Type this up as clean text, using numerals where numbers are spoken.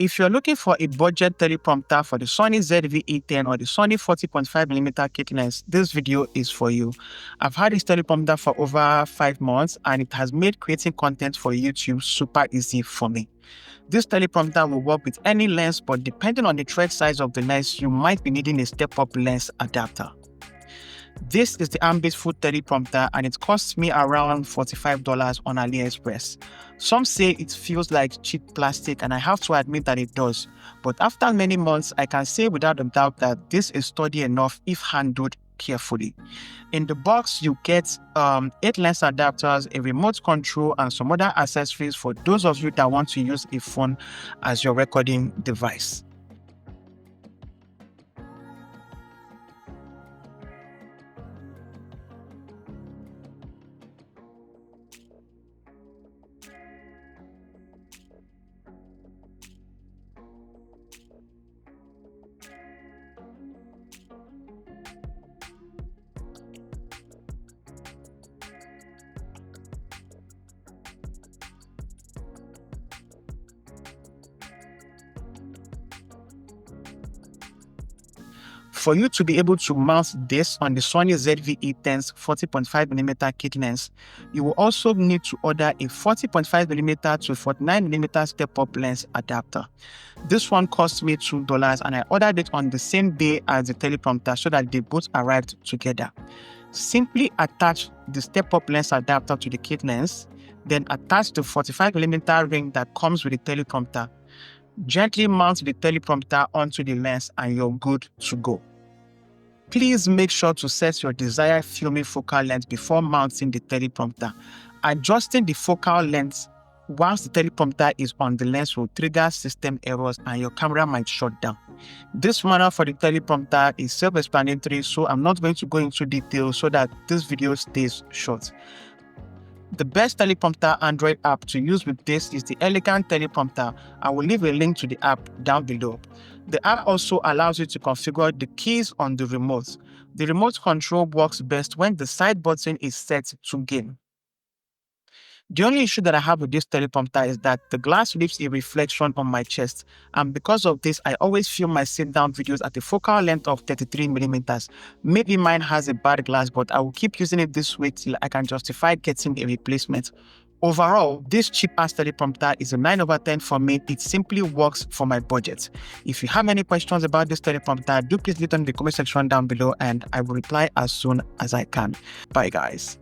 If you're looking for a budget teleprompter for the Sony ZV-E10 or the Sony 40.5mm kit lens, this video is for you. I've had this teleprompter for over 5 months and it has made creating content for YouTube super easy for me. This teleprompter will work with any lens, but depending on the thread size of the lens, you might be needing a step-up lens adapter. This is the Ambitful Teleprompter and it costs me around $45 on AliExpress. Some say it feels like cheap plastic, and I have to admit that it does. But after many months, I can say without a doubt that this is sturdy enough if handled carefully. In the box, you get 8 lens adapters, a remote control, and some other accessories for those of you that want to use a phone as your recording device. For you to be able to mount this on the Sony ZV-E10's 40.5mm kit lens, you will also need to order a 40.5mm to 49mm step-up lens adapter. This one cost me $2 and I ordered it on the same day as the teleprompter so that they both arrived together. Simply attach the step-up lens adapter to the kit lens, then attach the 45mm ring that comes with the teleprompter. Gently mount the teleprompter onto the lens and you're good to go. Please make sure to set your desired filming focal length before mounting the teleprompter. Adjusting the focal length whilst the teleprompter is on the lens will trigger system errors and your camera might shut down. This manual for the teleprompter is self-explanatory, so I'm not going to go into detail so that this video stays short. The best teleprompter Android app to use with this is the Elegant Teleprompter. I will leave a link to the app down below. The app also allows you to configure the keys on the remote. The remote control works best when the side button is set to game. The only issue that I have with this teleprompter is that the glass leaves a reflection on my chest, and because of this, I always film my sit-down videos at a focal length of 33mm. Maybe mine has a bad glass, but I will keep using it this way till I can justify getting a replacement. Overall, this cheap-ass teleprompter is a 9/10 for me. It simply works for my budget. If you have any questions about this teleprompter, do please leave them in the comment section down below and I will reply as soon as I can. Bye guys.